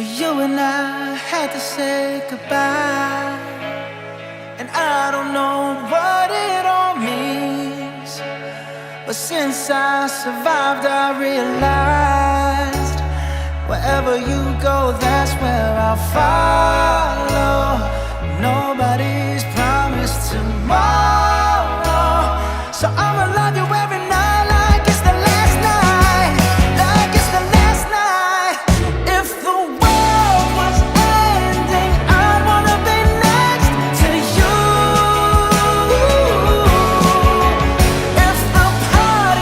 You and I had to say goodbye, and I don't know what it all means, but since I survived I realized wherever you go, that's where I'll follow. Nobody's promised tomorrow.